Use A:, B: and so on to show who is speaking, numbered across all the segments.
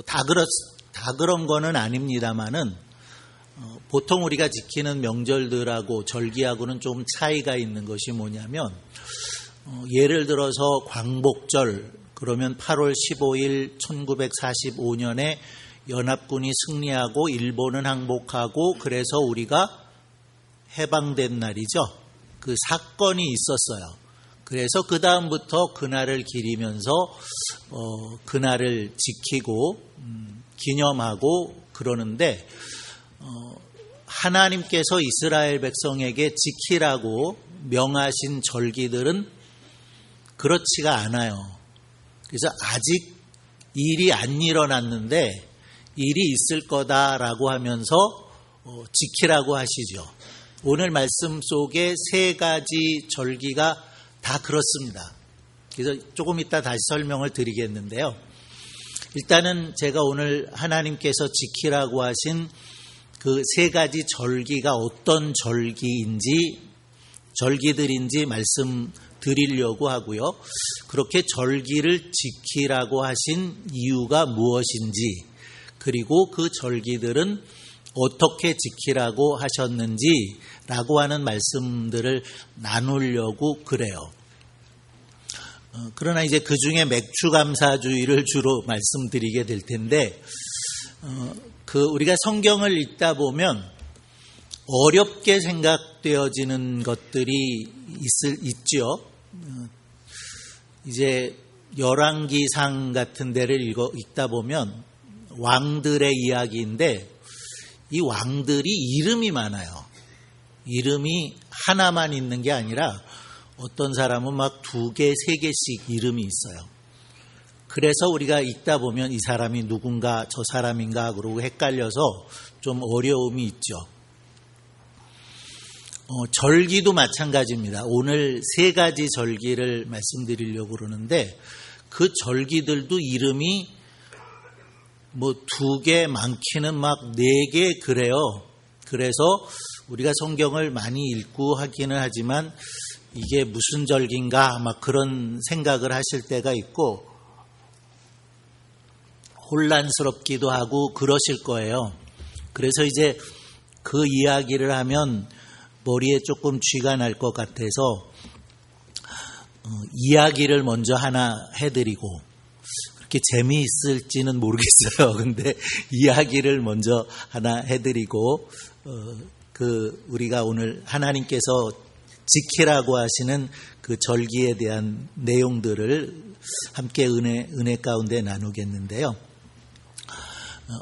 A: 다 그런 거는 아닙니다만은 보통 우리가 지키는 명절들하고 절기하고는 좀 차이가 있는 것이 뭐냐면 예를 들어서 광복절 그러면 8월 15일 1945년에 연합군이 승리하고 일본은 항복하고 그래서 우리가 해방된 날이죠. 그 사건이 있었어요. 그래서 그 다음부터 그날을 기리면서 그날을 지키고 기념하고 그러는데 하나님께서 이스라엘 백성에게 지키라고 명하신 절기들은 그렇지가 않아요. 그래서 아직 일이 안 일어났는데 일이 있을 거다라고 하면서 지키라고 하시죠. 오늘 말씀 속에 세 가지 절기가 다 그렇습니다. 그래서 조금 이따 다시 설명을 드리겠는데요. 일단은 제가 오늘 하나님께서 지키라고 하신 그 세 가지 절기가 어떤 절기들인지 말씀드리려고 하고요. 그렇게 절기를 지키라고 하신 이유가 무엇인지, 그리고 그 절기들은 어떻게 지키라고 하셨는지라고 하는 말씀들을 나누려고 그래요. 그러나 이제 그 중에 맥추감사주의를 주로 말씀드리게 될 텐데, 우리가 성경을 읽다 보면 어렵게 생각되어지는 것들이 있죠. 이제 열왕기상 같은 데를 읽다 보면 왕들의 이야기인데 이 왕들이 이름이 많아요. 이름이 하나만 있는 게 아니라 어떤 사람은 막 2개, 3개씩 이름이 있어요. 그래서 우리가 읽다 보면 이 사람이 누군가 저 사람인가 그러고 헷갈려서 좀 어려움이 있죠. 절기도 마찬가지입니다. 오늘 3가지 절기를 말씀드리려고 그러는데 그 절기들도 이름이 뭐 2개, 많기는 막 4개 그래요. 그래서 우리가 성경을 많이 읽고 하기는 하지만 이게 무슨 절기인가 막 그런 생각을 하실 때가 있고 혼란스럽기도 하고 그러실 거예요. 그래서 이제 그 이야기를 하면 머리에 조금 쥐가 날 것 같아서 이야기를 먼저 하나 해드리고 그렇게 재미있을지는 모르겠어요. 근데 이야기를 먼저 하나 해드리고 우리가 오늘 하나님께서 지키라고 하시는 그 절기에 대한 내용들을 함께 은혜 가운데 나누겠는데요.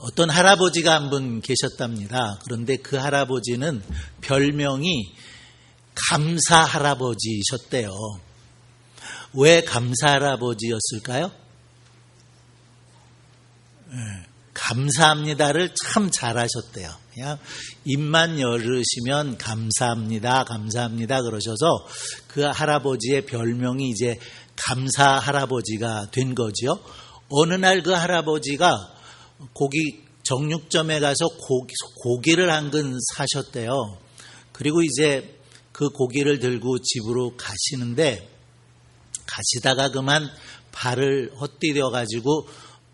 A: 어떤 할아버지가 한 분 계셨답니다. 그런데 그 할아버지는 별명이 감사 할아버지셨대요. 왜 감사 할아버지였을까요? 감사합니다를 참 잘하셨대요. 그냥 입만 열으시면 감사합니다, 감사합니다 그러셔서 그 할아버지의 별명이 이제 감사 할아버지가 된 거죠. 어느 날 그 할아버지가 정육점에 가서 고기를 한 근 사셨대요. 그리고 이제 그 고기를 들고 집으로 가시는데 가시다가 그만 발을 헛디뎌 가지고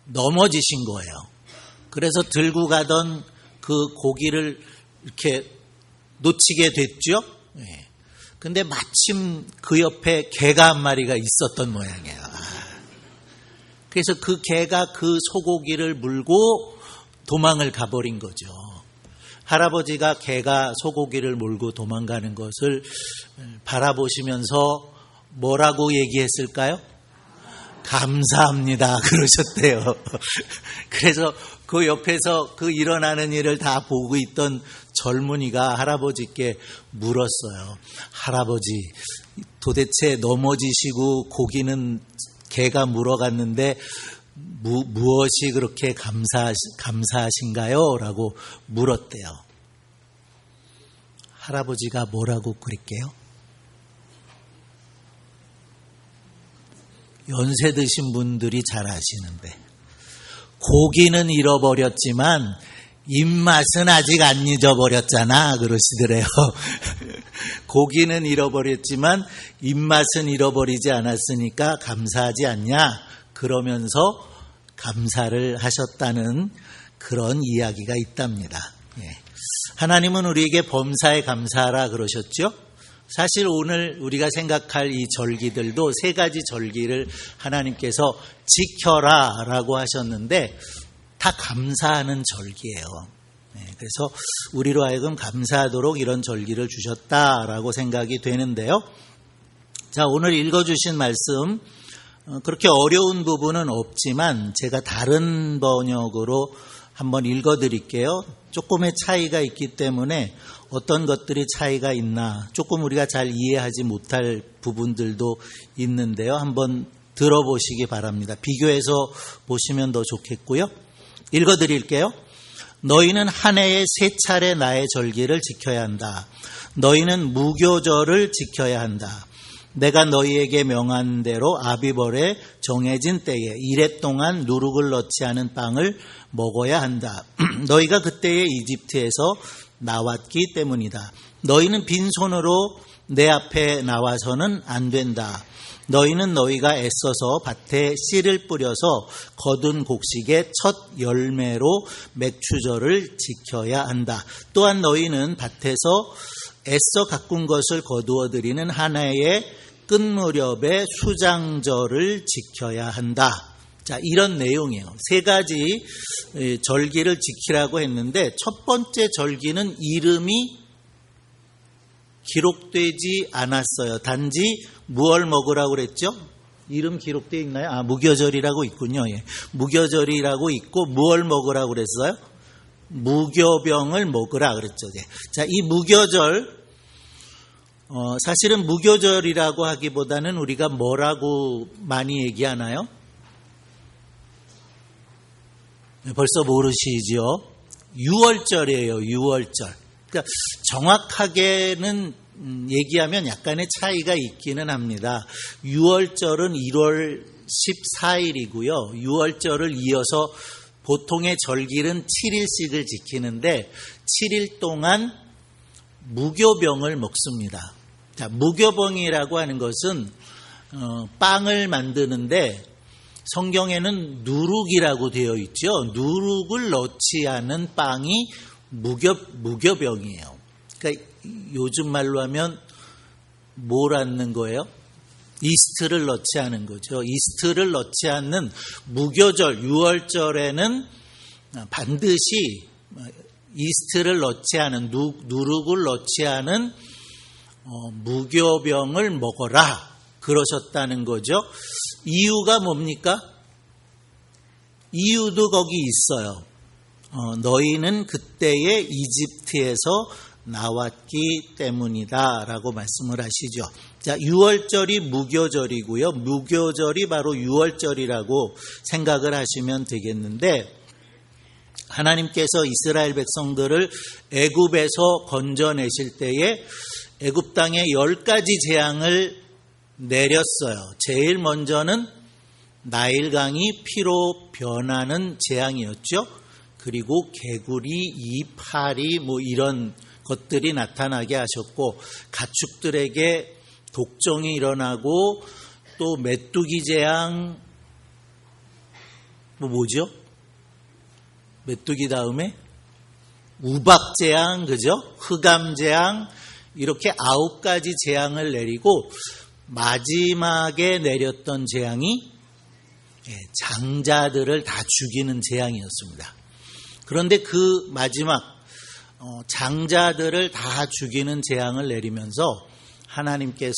A: 넘어지신 거예요. 그래서 들고 가던 그 고기를 이렇게 놓치게 됐죠. 근데 마침 그 옆에 개가 한 마리가 있었던 모양이에요. 그래서 그 개가 그 소고기를 물고 도망을 가버린 거죠. 할아버지가 개가 소고기를 물고 도망가는 것을 바라보시면서 뭐라고 얘기했을까요? 감사합니다 그러셨대요. 그래서 그 옆에서 그 일어나는 일을 다 보고 있던 젊은이가 할아버지께 물었어요. 할아버지, 도대체 넘어지시고 고기는 개가 물어갔는데 무엇이 그렇게 감사하신가요? 라고 물었대요. 할아버지가 뭐라고 그랬게요? 연세 드신 분들이 잘 아시는데 고기는 잃어버렸지만 입맛은 아직 안 잊어버렸잖아 그러시더래요. 고기는 잃어버렸지만 입맛은 잃어버리지 않았으니까 감사하지 않냐 그러면서 감사를 하셨다는 그런 이야기가 있답니다. 하나님은 우리에게 범사에 감사하라 그러셨죠? 사실 오늘 우리가 생각할 이 절기들도 세 가지 절기를 하나님께서 지켜라 라고 하셨는데 다 감사하는 절기예요. 그래서 우리로 하여금 감사하도록 이런 절기를 주셨다라고 생각이 되는데요. 자, 오늘 읽어주신 말씀 그렇게 어려운 부분은 없지만 제가 다른 번역으로 한번 읽어드릴게요. 조금의 차이가 있기 때문에 어떤 것들이 차이가 있나 조금 우리가 잘 이해하지 못할 부분들도 있는데요. 한번 들어보시기 바랍니다. 비교해서 보시면 더 좋겠고요. 읽어드릴게요. 너희는 한 해에 3차례 나의 절기를 지켜야 한다. 너희는 무교절을 지켜야 한다. 내가 너희에게 명한 대로 아비벌에 정해진 때에 이래 동안 누룩을 넣지 않은 빵을 먹어야 한다. 너희가 그때에 이집트에서 나왔기 때문이다. 너희는 빈손으로 내 앞에 나와서는 안 된다. 너희는 너희가 애써서 밭에 씨를 뿌려서 거둔 곡식의 첫 열매로 맥추절을 지켜야 한다. 또한 너희는 밭에서 애써 가꾼 것을 거두어 드리는 한 해의 끝 무렵에 수장절을 지켜야 한다. 자, 이런 내용이에요. 세 가지 절기를 지키라고 했는데 첫 번째 절기는 이름이 기록되지 않았어요. 단지 무얼 먹으라고 그랬죠? 이름 기록되어 있나요? 무교절이라고 있군요. 무교절이라고 있고 무얼 먹으라고 그랬어요? 무교병을 먹으라 그랬죠. 자, 이 무교절 사실은 무교절이라고 하기보다는 우리가 뭐라고 많이 얘기하나요? 벌써 모르시죠? 유월절이에요. 유월절. 그러니까 정확하게는 얘기하면 약간의 차이가 있기는 합니다. 유월절은 1월 14일이고요. 유월절을 이어서 보통의 절기는 7일씩을 지키는데 7일 동안 무교병을 먹습니다. 자, 무교병이라고 하는 것은 빵을 만드는데 성경에는 누룩이라고 되어 있죠. 누룩을 넣지 않은 빵이 무교병이에요. 그러니까 요즘 말로 하면 뭘 않는 거예요? 이스트를 넣지 않은 거죠. 이스트를 넣지 않는 무교절, 유월절에는 반드시 이스트를 넣지 않은 누룩을 넣지 않은 무교병을 먹어라 그러셨다는 거죠. 이유가 뭡니까? 이유도 거기 있어요. 너희는 그때에 이집트에서 나왔기 때문이다 라고 말씀을 하시죠. 자, 유월절이 무교절이고요. 무교절이 바로 유월절이라고 생각을 하시면 되겠는데 하나님께서 이스라엘 백성들을 애굽에서 건져내실 때에 애굽 땅에 10가지 재앙을 내렸어요. 제일 먼저는 나일강이 피로 변하는 재앙이었죠. 그리고 개구리, 이파리 이런 것들이 나타나게 하셨고 가축들에게 독종이 일어나고 또 메뚜기 재앙 뭐죠? 메뚜기 다음에 우박 재앙, 그죠? 흑암 재앙 이렇게 9가지 재앙을 내리고 마지막에 내렸던 재앙이 장자들을 다 죽이는 재앙이었습니다. 그런데 그 마지막 장자들을 다 죽이는 재앙을 내리면서 하나님께서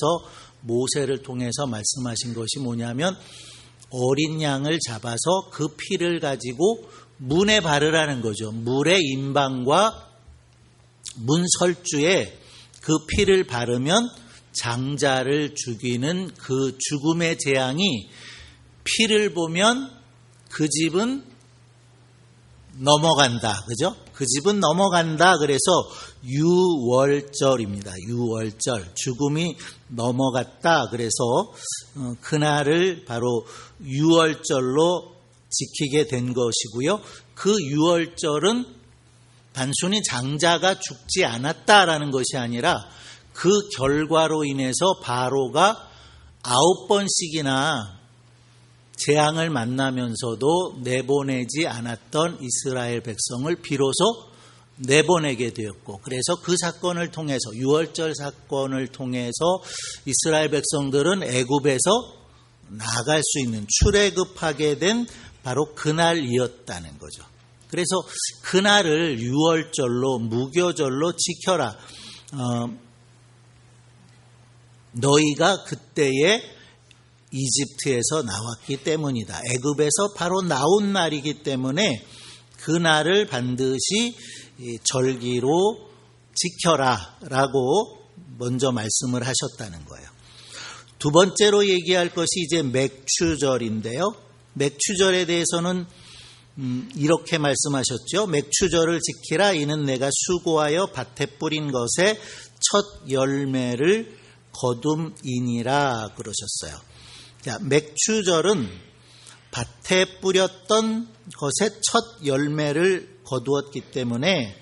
A: 모세를 통해서 말씀하신 것이 뭐냐면 어린 양을 잡아서 그 피를 가지고 문에 바르라는 거죠. 물의 임방과 문 설주에 그 피를 바르면 장자를 죽이는 그 죽음의 재앙이 피를 보면 그 집은 넘어간다. 그죠? 그 집은 넘어간다. 그래서 유월절입니다. 유월절. 죽음이 넘어갔다. 그래서 그날을 바로 유월절로 지키게 된 것이고요. 그 유월절은 단순히 장자가 죽지 않았다라는 것이 아니라 그 결과로 인해서 바로가 9번씩이나 재앙을 만나면서도 내보내지 않았던 이스라엘 백성을 비로소 내보내게 되었고, 그래서 그 사건을 통해서, 유월절 사건을 통해서 이스라엘 백성들은 애굽에서 나갈 수 있는, 출애굽하게 된 바로 그날이었다는 거죠. 그래서 그날을 유월절로, 무교절로 지켜라. 너희가 그때에 이집트에서 나왔기 때문이다. 애굽에서 바로 나온 날이기 때문에 그날을 반드시 절기로 지켜라 라고 먼저 말씀을 하셨다는 거예요. 두 번째로 얘기할 것이 이제 맥추절인데요. 맥추절에 대해서는 이렇게 말씀하셨죠. 맥추절을 지키라. 이는 내가 수고하여 밭에 뿌린 것의 첫 열매를 거둠이니라 그러셨어요. 자, 맥추절은 밭에 뿌렸던 것의 첫 열매를 거두었기 때문에,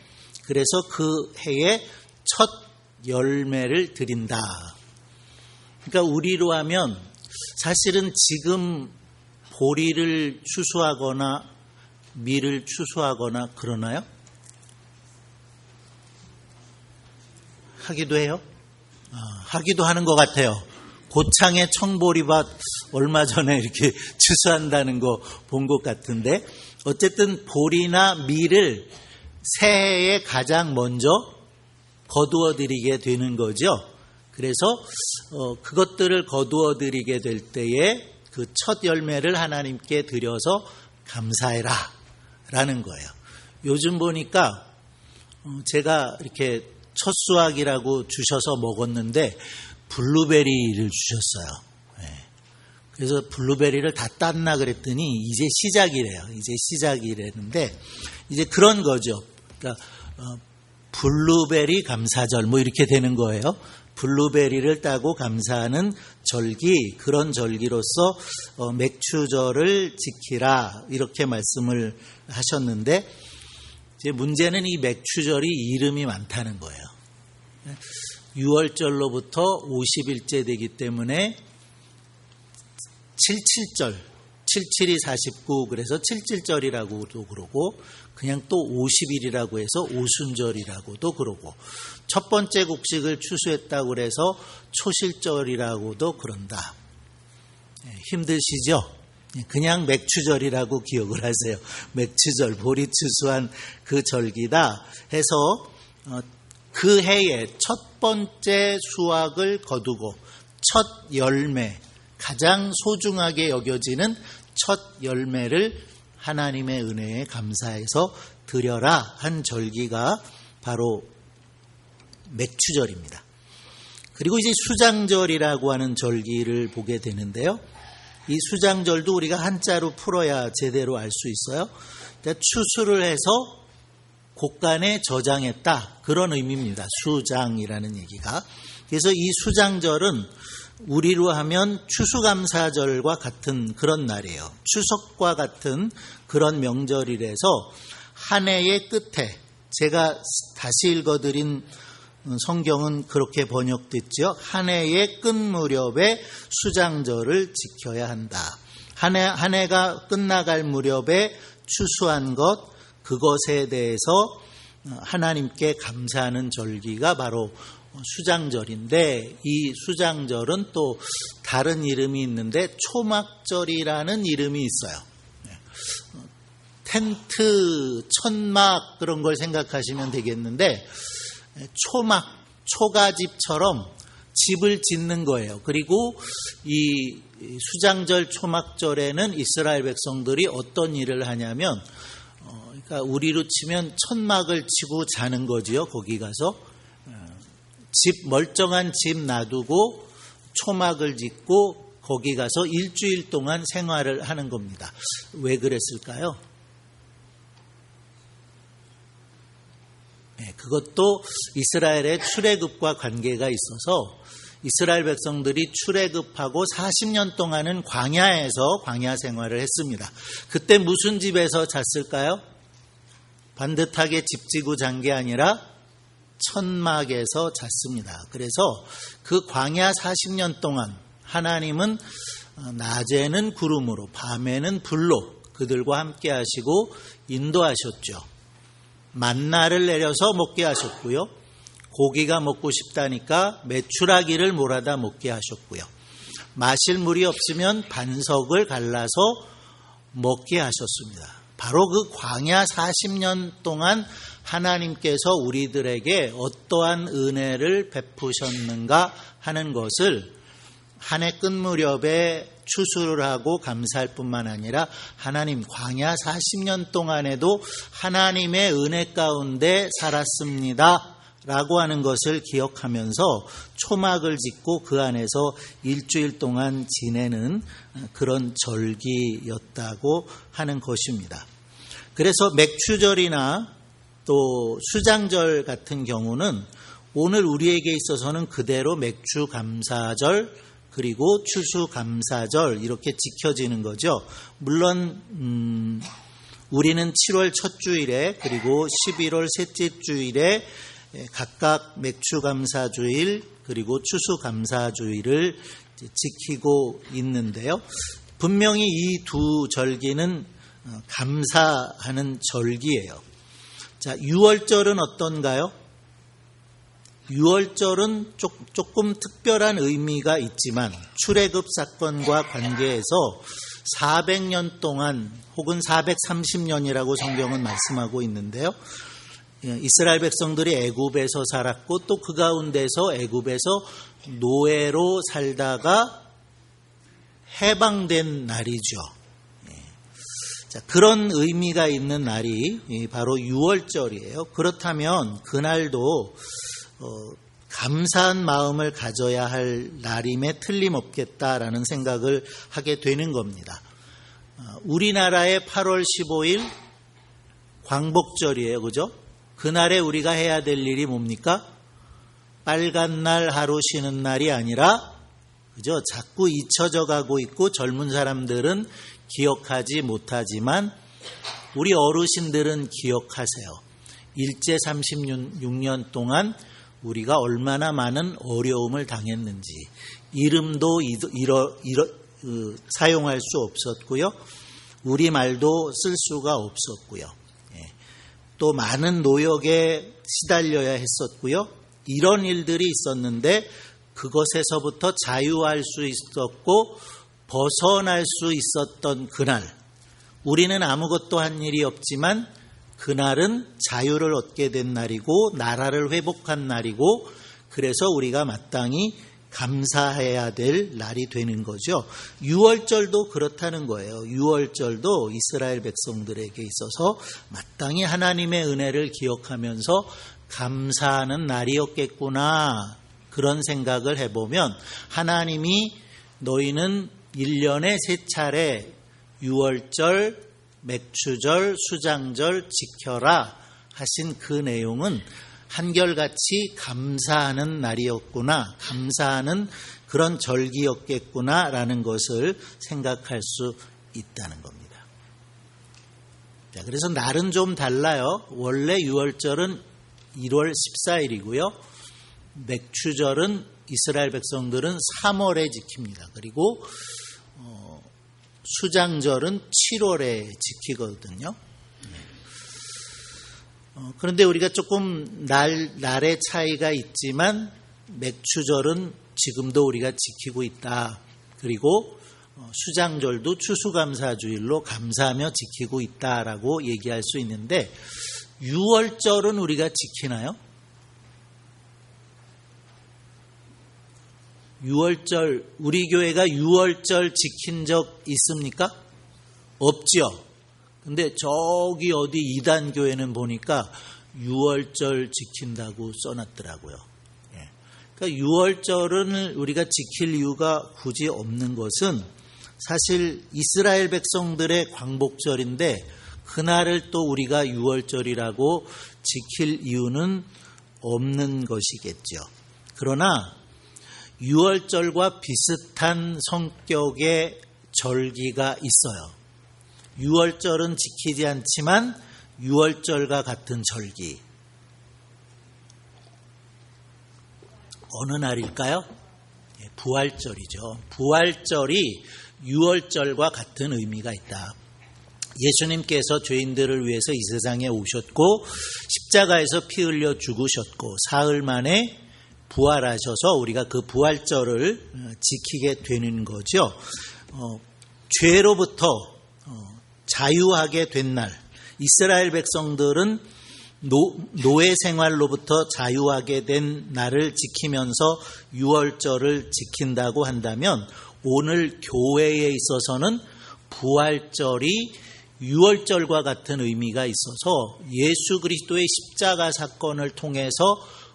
A: 그래서 그 해에 첫 열매를 드린다. 그러니까 우리로 하면 사실은 지금 보리를 추수하거나 밀을 추수하거나 그러나요? 하기도 해요? 하기도 하는 것 같아요. 고창의 청보리밭 얼마 전에 이렇게 추수한다는 거 본 것 같은데, 어쨌든 보리나 밀을 새해에 가장 먼저 거두어 드리게 되는 거죠. 그래서 그것들을 거두어 드리게 될 때에 그 첫 열매를 하나님께 드려서 감사해라 라는 거예요. 요즘 보니까 제가 이렇게 첫 수확이라고 주셔서 먹었는데 블루베리를 주셨어요. 그래서 블루베리를 다 땄나 그랬더니 이제 시작이래요. 이제 시작이라는데, 이제 그런 거죠. 그러니까 블루베리 감사절 뭐 이렇게 되는 거예요. 블루베리를 따고 감사하는 절기, 그런 절기로서 맥추절을 지키라 이렇게 말씀을 하셨는데, 이제 문제는 이 맥추절이 이름이 많다는 거예요. 6월절로부터 50일째 되기 때문에 77절, 77이 49, 그래서 77절이라고도 그러고, 그냥 또 50일이라고 해서 오순절이라고도 그러고, 첫 번째 곡식을 추수했다고 해서 초실절이라고도 그런다. 힘드시죠? 그냥 맥추절이라고 기억을 하세요. 맥추절, 보리 추수한 그 절기다 해서 그 해에 첫 번째 수확을 거두고 첫 열매, 가장 소중하게 여겨지는 첫 열매를 하나님의 은혜에 감사해서 드려라 한 절기가 바로 맥추절입니다. 그리고 이제 수장절이라고 하는 절기를 보게 되는데요. 이 수장절도 우리가 한자로 풀어야 제대로 알 수 있어요. 그러니까 추수를 해서 곡간에 저장했다, 그런 의미입니다. 수장이라는 얘기가. 그래서 이 수장절은 우리로 하면 추수감사절과 같은 그런 날이에요. 추석과 같은 그런 명절이라서 한 해의 끝에, 제가 다시 읽어드린 성경은 그렇게 번역됐죠. 한 해의 끝 무렵에 수장절을 지켜야 한다. 한 해가 끝나갈 무렵에 추수한 것, 그것에 대해서 하나님께 감사하는 절기가 바로 수장절인데, 이 수장절은 또 다른 이름이 있는데 초막절이라는 이름이 있어요. 텐트, 천막 그런 걸 생각하시면 되겠는데, 초막, 초가집처럼 집을 짓는 거예요. 그리고 이 수장절, 초막절에는 이스라엘 백성들이 어떤 일을 하냐면, 그러니까 우리로 치면 천막을 치고 자는 거지요. 거기 가서 집, 멀쩡한 집 놔두고 초막을 짓고 거기 가서 일주일 동안 생활을 하는 겁니다. 왜 그랬을까요? 그것도 이스라엘의 출애굽과 관계가 있어서, 이스라엘 백성들이 출애굽하고 40년 동안은 광야에서 광야 생활을 했습니다. 그때 무슨 집에서 잤을까요? 반듯하게 집 지고 잔 게 아니라 천막에서 잤습니다. 그래서 그 광야 40년 동안 하나님은 낮에는 구름으로 밤에는 불로 그들과 함께 하시고 인도하셨죠. 만나를 내려서 먹게 하셨고요. 고기가 먹고 싶다니까 메추라기를 몰아다 먹게 하셨고요. 마실 물이 없으면 반석을 갈라서 먹게 하셨습니다. 바로 그 광야 40년 동안 하나님께서 우리들에게 어떠한 은혜를 베푸셨는가 하는 것을 한 해 끝 무렵에 추수를 하고 감사할 뿐만 아니라 하나님 광야 40년 동안에도 하나님의 은혜 가운데 살았습니다 라고 하는 것을 기억하면서 초막을 짓고 그 안에서 일주일 동안 지내는 그런 절기였다고 하는 것입니다. 그래서 맥추절이나 또 수장절 같은 경우는 오늘 우리에게 있어서는 그대로 맥추감사절 그리고 추수감사절 이렇게 지켜지는 거죠. 물론 우리는 7월 첫 주일에 그리고 11월 셋째 주일에 각각 맥추감사주일 그리고 추수감사주일을 지키고 있는데요. 분명히 이 두 절기는 감사하는 절기예요. 자, 유월절은 어떤가요? 유월절은 조금 특별한 의미가 있지만 출애굽 사건과 관계해서 400년 동안 혹은 430년이라고 성경은 말씀하고 있는데요. 이스라엘 백성들이 애굽에서 살았고 또 그 가운데서 애굽에서 노예로 살다가 해방된 날이죠. 자, 그런 의미가 있는 날이 바로 유월절이에요. 그렇다면 그날도 감사한 마음을 가져야 할 날임에 틀림없겠다라는 생각을 하게 되는 겁니다. 우리나라의 8월 15일 광복절이에요. 그죠? 그날에 우리가 해야 될 일이 뭡니까? 빨간 날 하루 쉬는 날이 아니라 그죠? 자꾸 잊혀져 가고 있고 젊은 사람들은 기억하지 못하지만 우리 어르신들은 기억하세요. 일제 36년 동안 우리가 얼마나 많은 어려움을 당했는지 이름도 사용할 수 없었고요. 우리말도 쓸 수가 없었고요. 또 많은 노역에 시달려야 했었고요. 이런 일들이 있었는데 그것에서부터 자유할 수 있었고 벗어날 수 있었던 그날, 우리는 아무것도 한 일이 없지만 그날은 자유를 얻게 된 날이고 나라를 회복한 날이고 그래서 우리가 마땅히 감사해야 될 날이 되는 거죠. 유월절도 그렇다는 거예요. 유월절도 이스라엘 백성들에게 있어서 마땅히 하나님의 은혜를 기억하면서 감사하는 날이었겠구나 그런 생각을 해보면 하나님이 너희는 1년에 3차례 유월절, 맥추절, 수장절 지켜라 하신 그 내용은 한결같이 감사하는 날이었구나, 감사하는 그런 절기였겠구나라는 것을 생각할 수 있다는 겁니다. 자, 그래서 날은 좀 달라요. 원래 유월절은 1월 14일이고요. 맥추절은 이스라엘 백성들은 3월에 지킵니다. 그리고 수장절은 7월에 지키거든요. 그런데 우리가 조금 날의 차이가 있지만 맥추절은 지금도 우리가 지키고 있다. 그리고 수장절도 추수감사주일로 감사하며 지키고 있다라고 얘기할 수 있는데 유월절은 우리가 지키나요? 유월절, 우리 교회가 유월절 지킨 적 있습니까? 없죠. 근데 저기 어디 이단 교회는 보니까 유월절 지킨다고 써놨더라고요. 그러니까 유월절은 우리가 지킬 이유가 굳이 없는 것은 사실 이스라엘 백성들의 광복절인데 그날을 또 우리가 유월절이라고 지킬 이유는 없는 것이겠죠. 그러나 유월절과 비슷한 성격의 절기가 있어요. 유월절은 지키지 않지만 유월절과 같은 절기. 어느 날일까요? 부활절이죠. 부활절이 유월절과 같은 의미가 있다. 예수님께서 죄인들을 위해서 이 세상에 오셨고 십자가에서 피 흘려 죽으셨고 사흘 만에 부활하셔서 우리가 그 부활절을 지키게 되는 거죠. 죄로부터 자유하게 된 날, 이스라엘 백성들은 노예 생활로부터 자유하게 된 날을 지키면서 유월절을 지킨다고 한다면 오늘 교회에 있어서는 부활절이 유월절과 같은 의미가 있어서 예수 그리스도의 십자가 사건을 통해서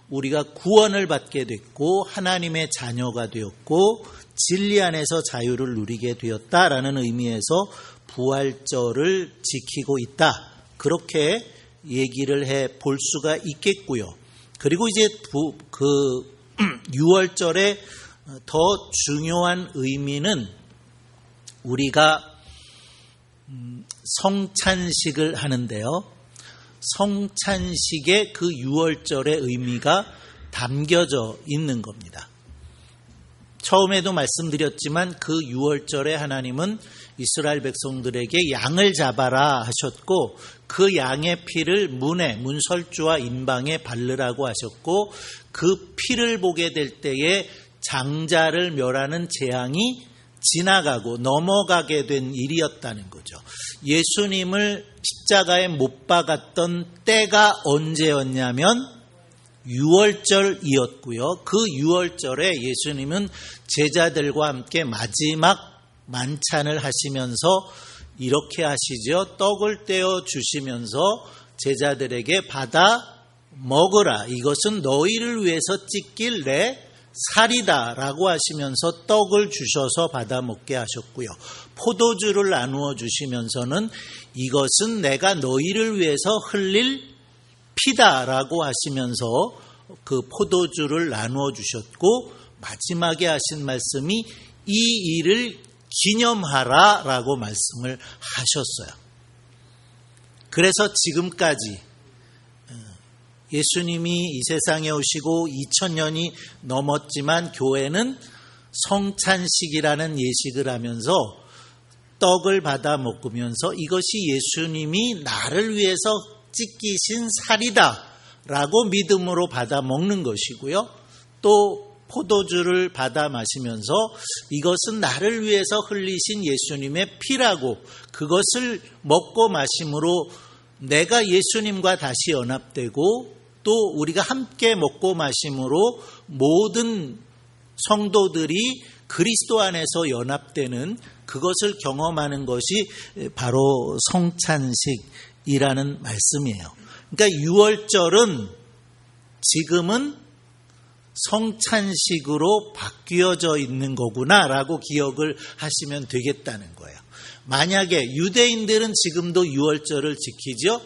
A: 우리가 구원을 받게 됐고 하나님의 자녀가 되었고 진리 안에서 자유를 누리게 되었다라는 의미에서 부활절을 지키고 있다. 그렇게 얘기를 해 볼 수가 있겠고요. 그리고 이제 그 유월절의 더 중요한 의미는 우리가 성찬식을 하는데요. 성찬식에 그 유월절의 의미가 담겨져 있는 겁니다. 처음에도 말씀드렸지만 그 유월절에 하나님은 이스라엘 백성들에게 양을 잡아라 하셨고 그 양의 피를 문설주와 인방에 바르라고 하셨고 그 피를 보게 될 때에 장자를 멸하는 재앙이 지나가고 넘어가게 된 일이었다는 거죠. 예수님을 십자가에 못 박았던 때가 언제였냐면 유월절이었고요. 그 유월절에 예수님은 제자들과 함께 마지막 만찬을 하시면서 이렇게 하시죠. 떡을 떼어 주시면서 제자들에게 받아 먹으라. 이것은 너희를 위해서 찢길 내 살이다 라고 하시면서 떡을 주셔서 받아 먹게 하셨고요. 포도주를 나누어 주시면서는 이것은 내가 너희를 위해서 흘릴 피다 라고 하시면서 그 포도주를 나누어 주셨고 마지막에 하신 말씀이 이 일을 기념하라 라고 말씀을 하셨어요. 그래서 지금까지 예수님이 이 세상에 오시고 2000년이 넘었지만 교회는 성찬식이라는 예식을 하면서 떡을 받아 먹으면서 이것이 예수님이 나를 위해서 찢기신 살이다 라고 믿음으로 받아 먹는 것이고요. 또 포도주를 받아 마시면서 이것은 나를 위해서 흘리신 예수님의 피라고 그것을 먹고 마심으로 내가 예수님과 다시 연합되고 또 우리가 함께 먹고 마심으로 모든 성도들이 그리스도 안에서 연합되는 그것을 경험하는 것이 바로 성찬식이라는 말씀이에요. 그러니까 유월절은 지금은 성찬식으로 바뀌어져 있는 거구나라고 기억을 하시면 되겠다는 거예요. 만약에 유대인들은 지금도 유월절을 지키죠.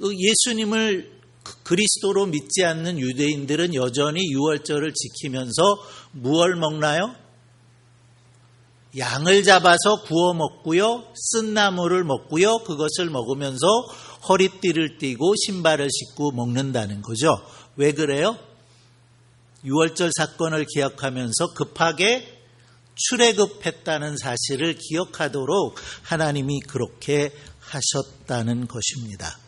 A: 예수님을 그리스도로 믿지 않는 유대인들은 여전히 유월절을 지키면서 무엇을 먹나요? 양을 잡아서 구워 먹고요. 쓴 나물을 먹고요. 그것을 먹으면서 허리띠를 띠고 신발을 신고 먹는다는 거죠. 왜 그래요? 유월절 사건을 기억하면서 급하게 출애굽했다는 사실을 기억하도록 하나님이 그렇게 하셨다는 것입니다.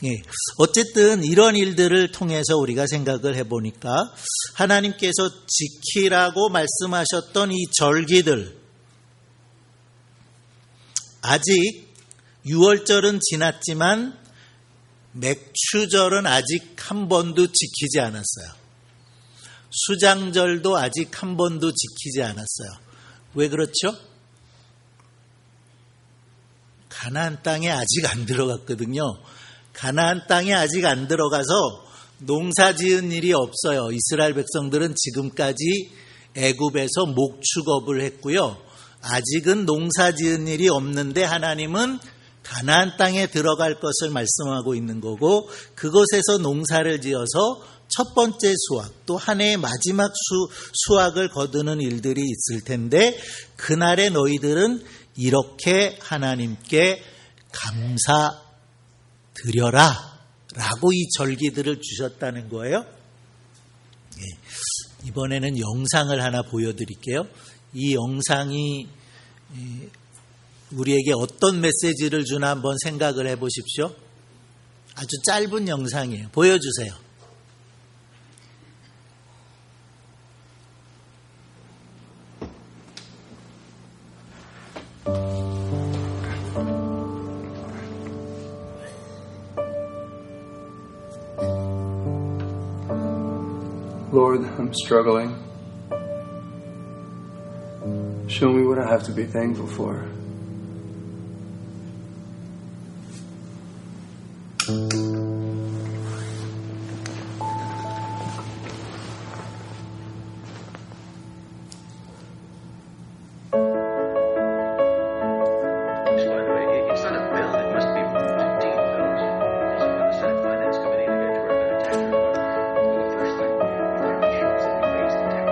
A: 예. 어쨌든 이런 일들을 통해서 우리가 생각을 해보니까 하나님께서 지키라고 말씀하셨던 이 절기들 아직 유월절은 지났지만 맥추절은 아직 한 번도 지키지 않았어요. 수장절도 아직 한 번도 지키지 않았어요. 왜 그렇죠? 가나안 땅에 아직 안 들어갔거든요. 가나안 땅에 아직 안 들어가서 농사 지은 일이 없어요. 이스라엘 백성들은 지금까지 애굽에서 목축업을 했고요. 아직은 농사 지은 일이 없는데 하나님은 가나안 땅에 들어갈 것을 말씀하고 있는 거고 그곳에서 농사를 지어서 첫 번째 수확, 또 한 해의 마지막 수확을 거두는 일들이 있을 텐데 그날에 너희들은 이렇게 하나님께 감사드려라 라고 이 절기들을 주셨다는 거예요. 예, 이번에는 영상을 하나 보여드릴게요. 이 영상이 우리에게 어떤 메시지를 주나 한번 생각을 해보십시오. 아주 짧은 영상이에요. 보여주세요.
B: Lord, I'm struggling. Show me what I have to be thankful for.
C: It's not a bill, it must be 15 bills. Because I'm on the Senate Finance Committee to get to work on a tax reform. The first thing, clearly shows that we raised the tax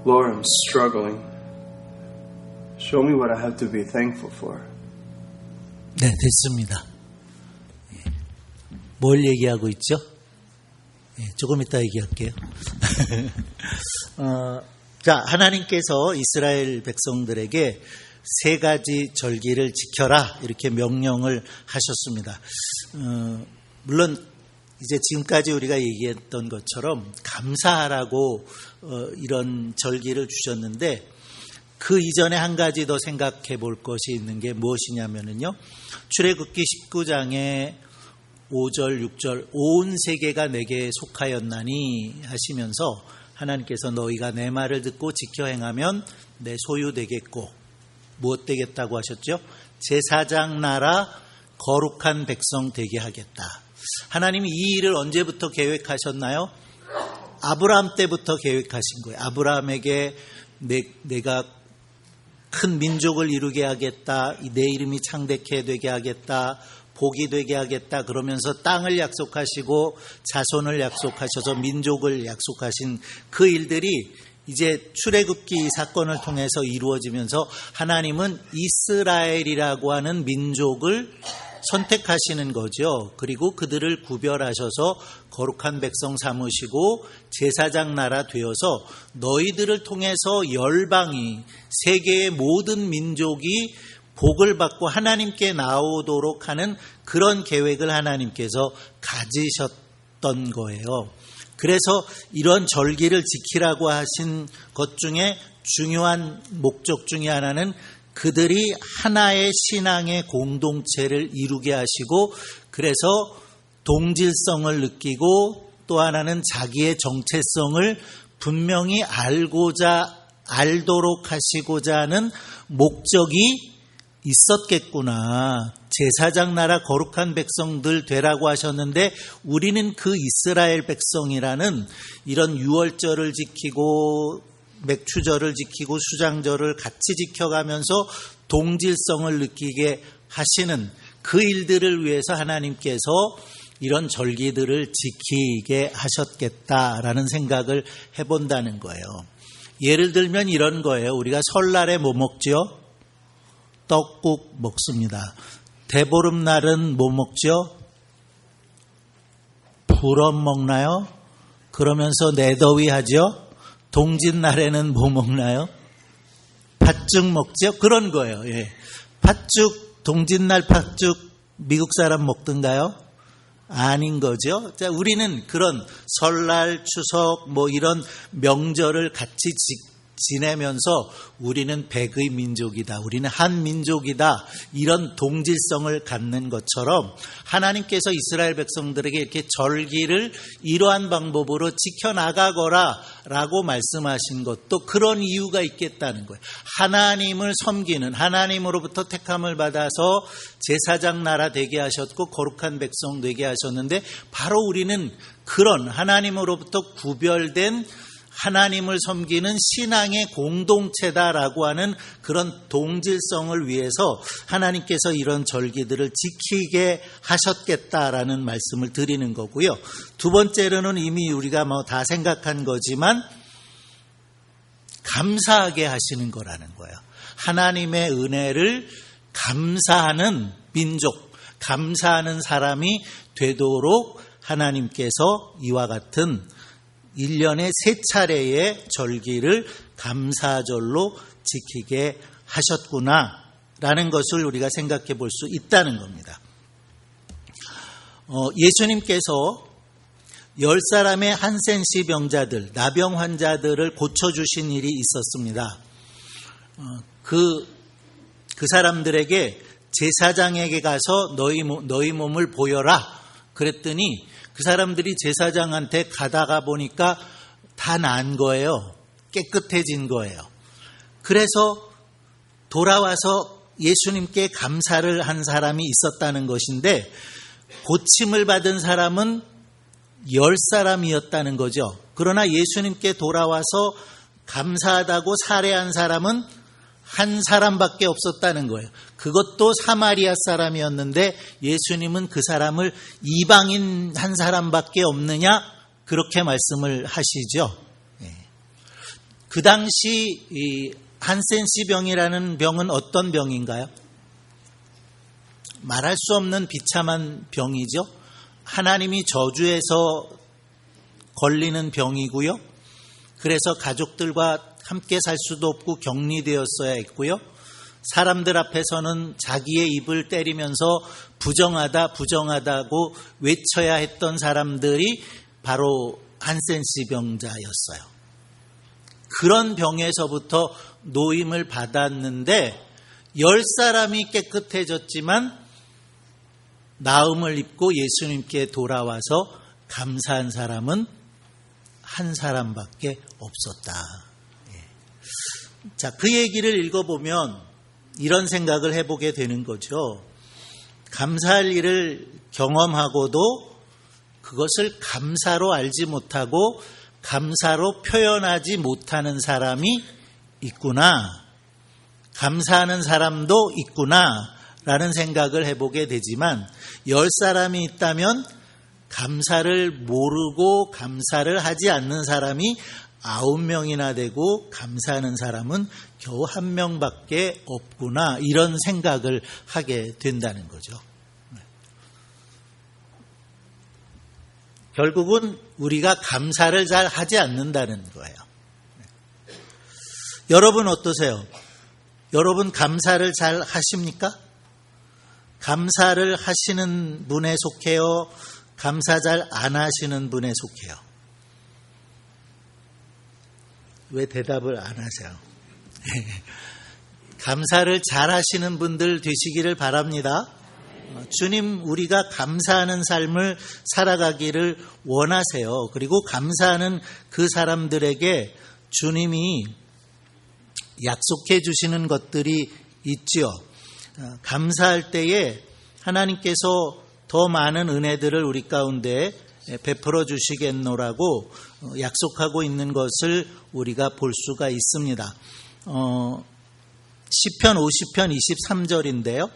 B: Lord, I'm struggling. Show me what I have to be thankful for.
A: 네, 됐습니다. 뭘 얘기하고 있죠? 조금 이따 얘기할게요. 자, 하나님께서 이스라엘 백성들에게 세 가지 절기를 지켜라 이렇게 명령을 하셨습니다. 물론 이제 지금까지 우리가 얘기했던 것처럼 감사하라고 이런 절기를 주셨는데 그 이전에 한 가지 더 생각해 볼 것이 있는 게 무엇이냐면요. 출애굽기 19장에 5절, 6절 온 세계가 내게 속하였나니 하시면서 하나님께서 너희가 내 말을 듣고 지켜 행하면 내 소유 되겠고 무엇 되겠다고 하셨죠? 제사장 나라 거룩한 백성 되게 하겠다. 하나님이 이 일을 언제부터 계획하셨나요? 아브라함 때부터 계획하신 거예요. 아브라함에게 내가 큰 민족을 이루게 하겠다. 내 이름이 창대케 되게 하겠다. 복이 되게 하겠다. 그러면서 땅을 약속하시고 자손을 약속하셔서 민족을 약속하신 그 일들이 이제 출애굽기 사건을 통해서 이루어지면서 하나님은 이스라엘이라고 하는 민족을 선택하시는 거죠. 그리고 그들을 구별하셔서 거룩한 백성 삼으시고 제사장 나라 되어서 너희들을 통해서 열방이 세계의 모든 민족이 복을 받고 하나님께 나오도록 하는 그런 계획을 하나님께서 가지셨던 거예요. 그래서 이런 절기를 지키라고 하신 것 중에 중요한 목적 중에 하나는 그들이 하나의 신앙의 공동체를 이루게 하시고 그래서 동질성을 느끼고 또 하나는 자기의 정체성을 분명히 알도록 하시고자 하는 목적이 있었겠구나. 제사장 나라 거룩한 백성들 되라고 하셨는데 우리는 그 이스라엘 백성이라는 이런 유월절을 지키고 맥추절을 지키고 수장절을 같이 지켜가면서 동질성을 느끼게 하시는 그 일들을 위해서 하나님께서 이런 절기들을 지키게 하셨겠다라는 생각을 해본다는 거예요. 예를 들면 이런 거예요. 우리가 설날에 뭐 먹죠? 떡국 먹습니다. 대보름날은 뭐 먹죠? 불엄 먹나요? 그러면서 내더위 하죠? 동짓날에는 뭐 먹나요? 팥죽 먹죠? 그런 거예요. 예. 팥죽, 동짓날 팥죽 미국 사람 먹던가요? 아닌 거죠. 자, 우리는 그런 설날, 추석, 뭐 이런 명절을 같이 지내면서 우리는 백의 민족이다. 우리는 한 민족이다. 이런 동질성을 갖는 것처럼 하나님께서 이스라엘 백성들에게 이렇게 절기를 이러한 방법으로 지켜나가거라 라고 말씀하신 것도 그런 이유가 있겠다는 거예요. 하나님을 섬기는, 하나님으로부터 택함을 받아서 제사장 나라 되게 하셨고 거룩한 백성 되게 하셨는데 바로 우리는 그런 하나님으로부터 구별된 하나님을 섬기는 신앙의 공동체다라고 하는 그런 동질성을 위해서 하나님께서 이런 절기들을 지키게 하셨겠다라는 말씀을 드리는 거고요. 두 번째로는 이미 우리가 뭐 다 생각한 거지만 감사하게 하시는 거라는 거예요. 하나님의 은혜를 감사하는 민족, 감사하는 사람이 되도록 하나님께서 이와 같은 1년에 3차례의 절기를 감사절로 지키게 하셨구나라는 것을 우리가 생각해 볼 수 있다는 겁니다. 예수님께서 10사람의 한센시 병자들, 나병 환자들을 고쳐주신 일이 있었습니다. 그 사람들에게 제사장에게 가서 너희 몸을 보여라 그랬더니 그 사람들이 제사장한테 가다가 보니까 다 나은 거예요. 깨끗해진 거예요. 그래서 돌아와서 예수님께 감사를 한 사람이 있었다는 것인데 고침을 받은 사람은 10사람이었다는 거죠. 그러나 예수님께 돌아와서 감사하다고 살해한 사람은 한 사람밖에 없었다는 거예요. 그것도 사마리아 사람이었는데 예수님은 그 사람을 이방인 한 사람밖에 없느냐 그렇게 말씀을 하시죠. 그 당시 이 한센시 병이라는 병은 어떤 병인가요? 말할 수 없는 비참한 병이죠. 하나님이 저주해서 걸리는 병이고요. 그래서 가족들과 함께 살 수도 없고 격리되었어야 했고요. 사람들 앞에서는 자기의 입을 때리면서 부정하다고 외쳐야 했던 사람들이 바로 한센시 병자였어요. 그런 병에서부터 노임을 받았는데 10사람이 깨끗해졌지만 나음을 입고 예수님께 돌아와서 감사한 사람은 한 사람밖에 없었다. 자, 그 얘기를 읽어보면 이런 생각을 해보게 되는 거죠. 감사할 일을 경험하고도 그것을 감사로 알지 못하고 감사로 표현하지 못하는 사람이 있구나. 감사하는 사람도 있구나. 라는 생각을 해보게 되지만 10사람이 있다면 감사를 모르고 감사를 하지 않는 사람이 9명이나 되고 감사하는 사람은 겨우 1명밖에 없구나 이런 생각을 하게 된다는 거죠. 결국은 우리가 감사를 잘 하지 않는다는 거예요. 여러분 어떠세요? 여러분 감사를 잘 하십니까? 감사를 하시는 분에 속해요? 감사 잘 안 하시는 분에 속해요? 왜 대답을 안 하세요? 감사를 잘 하시는 분들 되시기를 바랍니다. 주님, 우리가 감사하는 삶을 살아가기를 원하세요. 그리고 감사하는 그 사람들에게 주님이 약속해 주시는 것들이 있죠. 감사할 때에 하나님께서 더 많은 은혜들을 우리 가운데 베풀어 주시겠노라고 약속하고 있는 것을 우리가 볼 수가 있습니다. 시편 50편 23절인데요.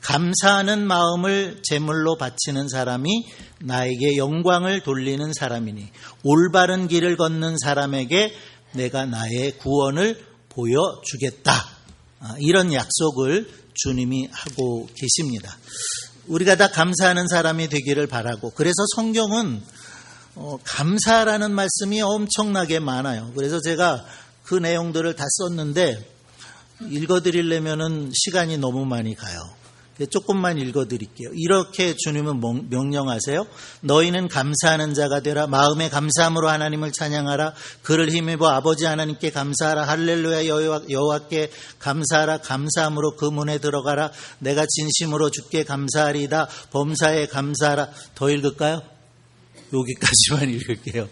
A: 감사하는 마음을 제물로 바치는 사람이 나에게 영광을 돌리는 사람이니 올바른 길을 걷는 사람에게 내가 나의 구원을 보여주겠다. 이런 약속을 주님이 하고 계십니다. 우리가 다 감사하는 사람이 되기를 바라고, 그래서 성경은 감사라는 말씀이 엄청나게 많아요. 그래서 제가 그 내용들을 다 썼는데 읽어드리려면 시간이 너무 많이 가요. 조금만 읽어드릴게요. 이렇게 주님은 명령하세요. 너희는 감사하는 자가 되라. 마음에 감사함으로 하나님을 찬양하라. 그를 힘입어 아버지 하나님께 감사하라. 할렐루야 여호와께 감사하라. 감사함으로 그 문에 들어가라. 내가 진심으로 주께 감사하리이다. 범사에 감사하라. 더 읽을까요? 여기까지만 읽을게요.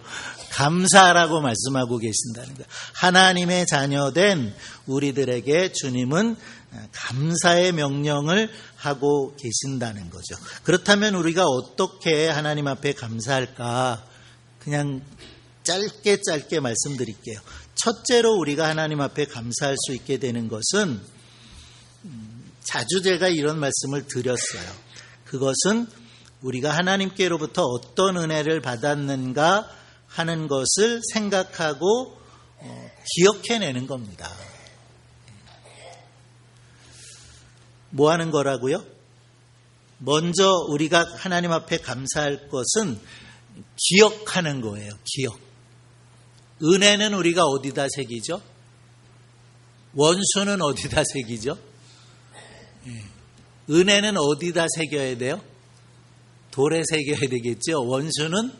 A: 감사하라고 말씀하고 계신다는 거예요. 하나님의 자녀된 우리들에게 주님은 감사의 명령을 하고 계신다는 거죠. 그렇다면 우리가 어떻게 하나님 앞에 감사할까? 그냥 짧게 말씀드릴게요. 첫째로 우리가 하나님 앞에 감사할 수 있게 되는 것은, 자주 제가 이런 말씀을 드렸어요. 그것은 우리가 하나님께로부터 어떤 은혜를 받았는가 하는 것을 생각하고 기억해내는 겁니다. 뭐 하는 거라고요? 먼저 우리가 하나님 앞에 감사할 것은 기억하는 거예요. 기억. 은혜는 우리가 어디다 새기죠? 원수는 어디다 새기죠? 은혜는 어디다 새겨야 돼요? 돌에 새겨야 되겠죠. 원수는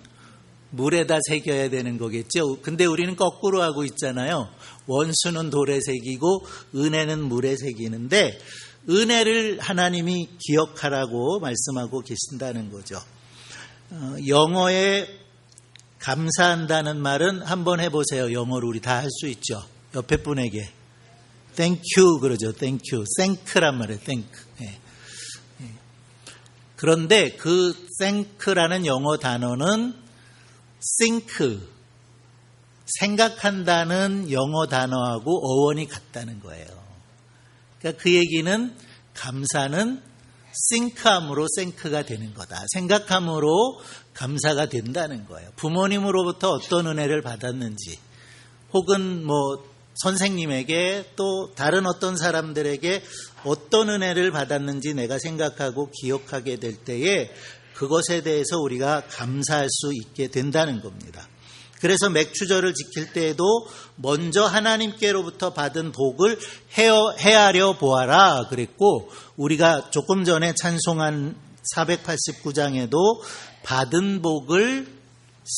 A: 물에다 새겨야 되는 거겠죠. 근데 우리는 거꾸로 하고 있잖아요. 원수는 돌에 새기고 은혜는 물에 새기는데, 은혜를 하나님이 기억하라고 말씀하고 계신다는 거죠. 영어에 감사한다는 말은 한번 해보세요. 영어로 우리 다 할 수 있죠. 옆에 분에게 thank you 그러죠. thank you. thank란 말이에요. thank. 그런데 그 thank라는 영어 단어는 think, 생각한다는 영어 단어하고 어원이 같다는 거예요. 그러니까 그 얘기는 감사는 think함으로 thank가 되는 거다. 생각함으로 감사가 된다는 거예요. 부모님으로부터 어떤 은혜를 받았는지, 혹은 선생님에게, 또 다른 어떤 사람들에게 어떤 은혜를 받았는지 내가 생각하고 기억하게 될 때에 그것에 대해서 우리가 감사할 수 있게 된다는 겁니다. 그래서 맥추절을 지킬 때에도 먼저 하나님께로부터 받은 복을 헤아려 보아라 그랬고, 우리가 조금 전에 찬송한 489장에도 받은 복을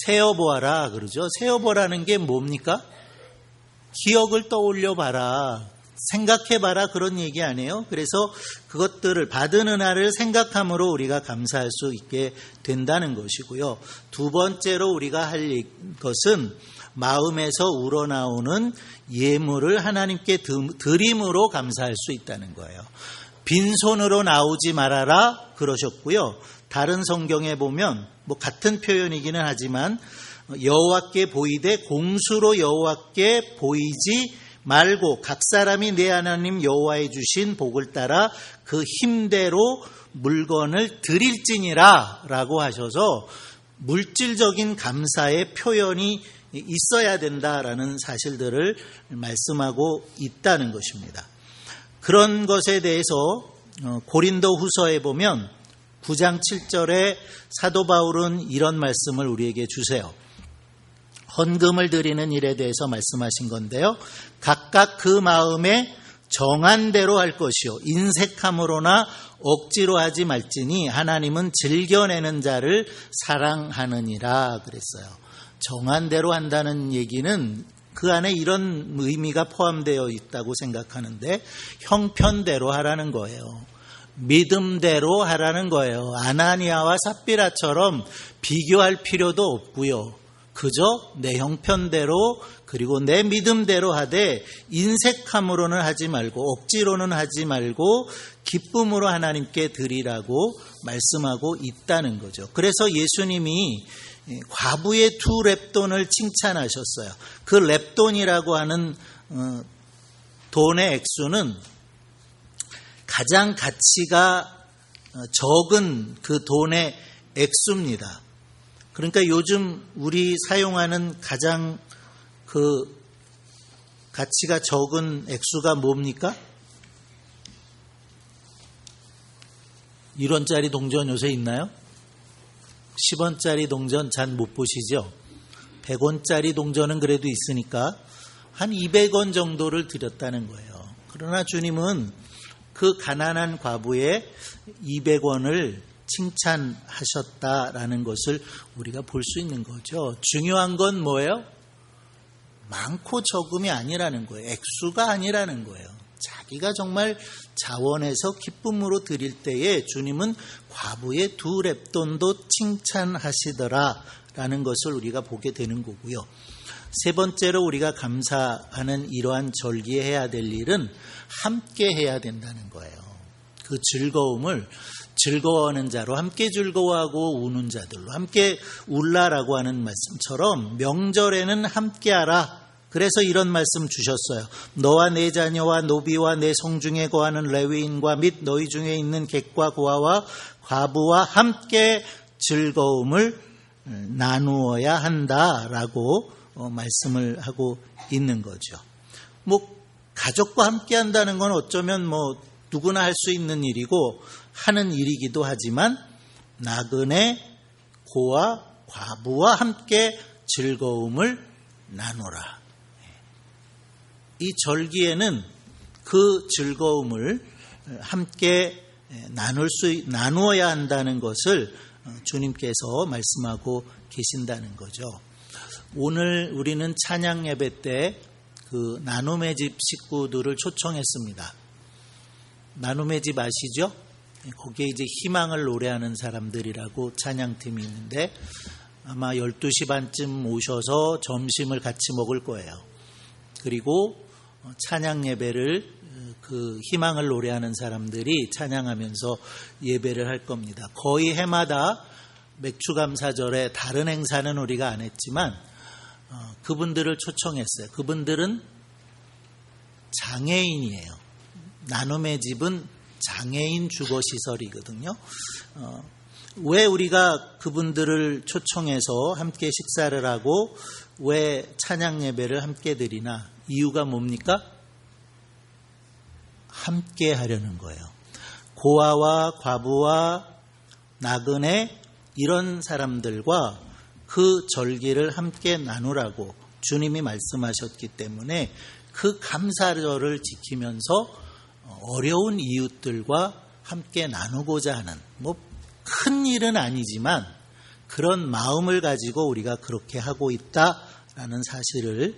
A: 세어보아라 그러죠. 세어보라는 게 뭡니까? 기억을 떠올려 봐라, 생각해 봐라, 그런 얘기 아니에요. 그래서 그것들을 받은 은혜를 생각함으로 우리가 감사할 수 있게 된다는 것이고요. 두 번째로 우리가 할 것은 마음에서 우러나오는 예물을 하나님께 드림으로 감사할 수 있다는 거예요. 빈손으로 나오지 말아라 그러셨고요. 다른 성경에 보면 같은 표현이기는 하지만 여호와께 보이되 공수로 여호와께 보이지 말고 각 사람이 내 하나님 여호와에 주신 복을 따라 그 힘대로 물건을 드릴지니라 라고 하셔서 물질적인 감사의 표현이 있어야 된다라는 사실들을 말씀하고 있다는 것입니다. 그런 것에 대해서 고린도 후서에 보면 9장 7절에 사도 바울은 이런 말씀을 우리에게 주세요. 헌금을 드리는 일에 대해서 말씀하신 건데요. 각각 그 마음에 정한 대로 할 것이요 인색함으로나 억지로 하지 말지니 하나님은 즐겨내는 자를 사랑하느니라 그랬어요. 정한 대로 한다는 얘기는 그 안에 이런 의미가 포함되어 있다고 생각하는데, 형편대로 하라는 거예요. 믿음대로 하라는 거예요. 아나니아와 삽비라처럼 비교할 필요도 없고요. 그저 내 형편대로 그리고 내 믿음대로 하되 인색함으로는 하지 말고 억지로는 하지 말고 기쁨으로 하나님께 드리라고 말씀하고 있다는 거죠. 그래서 예수님이 과부의 2렙돈을 칭찬하셨어요. 그 렙돈이라고 하는 돈의 액수는 가장 가치가 적은 그 돈의 액수입니다. 그러니까 요즘 우리 사용하는 가장 그 가치가 적은 액수가 뭡니까? 1원짜리 동전 요새 있나요? 10원짜리 동전 잘 못 보시죠? 100원짜리 동전은 그래도 있으니까 한 200원 정도를 드렸다는 거예요. 그러나 주님은 그 가난한 과부의 200원을 칭찬하셨다라는 것을 우리가 볼 수 있는 거죠. 중요한 건 뭐예요? 많고 적음이 아니라는 거예요. 액수가 아니라는 거예요. 자기가 정말 자원해서 기쁨으로 드릴 때에 주님은 과부의 2렙돈도 칭찬하시더라라는 것을 우리가 보게 되는 거고요. 세 번째로 우리가 감사하는 이러한 절기에 해야 될 일은 함께 해야 된다는 거예요. 그 즐거움을 즐거워하는 자로 함께 즐거워하고 우는 자들로 함께 울라라고 하는 말씀처럼 명절에는 함께하라. 그래서 이런 말씀 주셨어요. 너와 내 자녀와 노비와 내 성중에 거하는 레위인과 및 너희 중에 있는 객과 고아와 과부와 함께 즐거움을 나누어야 한다라고 말씀을 하고 있는 거죠. 가족과 함께 한다는 건 어쩌면 누구나 할 수 있는 일이고 하는 일이기도 하지만 나그네 고아 과부와 함께 즐거움을 나누라. 이 절기에는 그 즐거움을 함께 나누어야 한다는 것을 주님께서 말씀하고 계신다는 거죠. 오늘 우리는 찬양 예배 때 그 나눔의 집 식구들을 초청했습니다. 나눔의 집 아시죠? 거기에 이제 희망을 노래하는 사람들이라고 찬양팀이 있는데 아마 12시 반쯤 오셔서 점심을 같이 먹을 거예요. 그리고 찬양 예배를 그 희망을 노래하는 사람들이 찬양하면서 예배를 할 겁니다. 거의 해마다 맥주감사절에 다른 행사는 우리가 안 했지만 그분들을 초청했어요. 그분들은 장애인이에요. 나눔의 집은 장애인 주거시설이거든요. 왜 우리가 그분들을 초청해서 함께 식사를 하고 왜 찬양 예배를 함께 드리나? 이유가 뭡니까? 함께 하려는 거예요. 고아와 과부와 나그네 이런 사람들과 그 절기를 함께 나누라고 주님이 말씀하셨기 때문에 그 감사절을 지키면서 어려운 이웃들과 함께 나누고자 하는 큰 일은 아니지만 그런 마음을 가지고 우리가 그렇게 하고 있다라는 사실을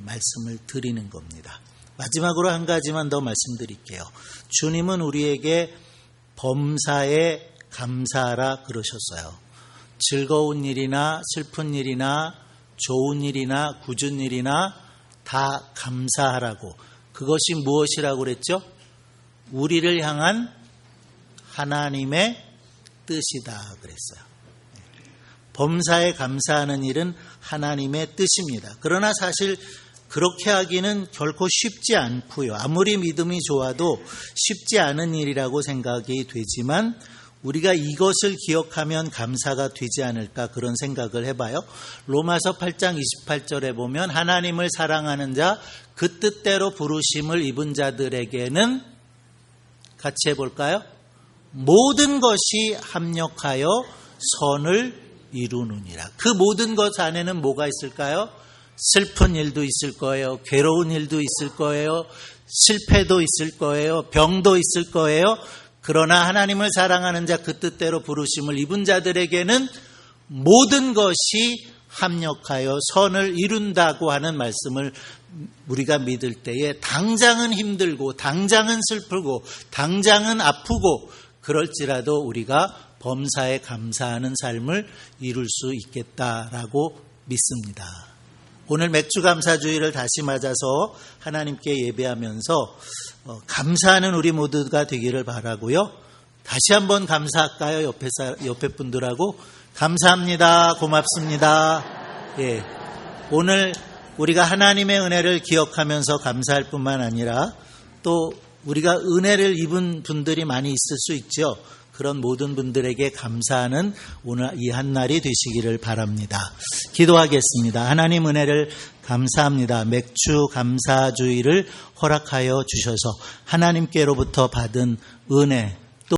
A: 말씀을 드리는 겁니다. 마지막으로 한 가지만 더 말씀드릴게요. 주님은 우리에게 범사에 감사하라 그러셨어요. 즐거운 일이나 슬픈 일이나 좋은 일이나 굳은 일이나 다 감사하라고. 그것이 무엇이라고 그랬죠? 우리를 향한 하나님의 뜻이다 그랬어요. 범사에 감사하는 일은 하나님의 뜻입니다. 그러나 사실 그렇게 하기는 결코 쉽지 않고요. 아무리 믿음이 좋아도 쉽지 않은 일이라고 생각이 되지만 우리가 이것을 기억하면 감사가 되지 않을까 그런 생각을 해봐요. 로마서 8장 28절에 보면 하나님을 사랑하는 자 그 뜻대로 부르심을 입은 자들에게는 같이 해볼까요? 모든 것이 합력하여 선을 이루느니라. 그 모든 것 안에는 뭐가 있을까요? 슬픈 일도 있을 거예요. 괴로운 일도 있을 거예요. 실패도 있을 거예요. 병도 있을 거예요. 그러나 하나님을 사랑하는 자 그 뜻대로 부르심을 입은 자들에게는 모든 것이 합력하여 선을 이룬다고 하는 말씀을 우리가 믿을 때에 당장은 힘들고 당장은 슬프고 당장은 아프고 그럴지라도 우리가 범사에 감사하는 삶을 이룰 수 있겠다라고 믿습니다. 오늘 맥주감사주의를 다시 맞아서 하나님께 예배하면서 감사하는 우리 모두가 되기를 바라고요. 다시 한번 감사할까요? 옆에 분들하고 감사합니다. 고맙습니다. 예. 오늘 우리가 하나님의 은혜를 기억하면서 감사할 뿐만 아니라 또 우리가 은혜를 입은 분들이 많이 있을 수 있죠. 그런 모든 분들에게 감사하는 오늘 이 한날이 되시기를 바랍니다. 기도하겠습니다. 하나님 은혜를 감사합니다. 맥주 감사주의를 허락하여 주셔서 하나님께로부터 받은 은혜,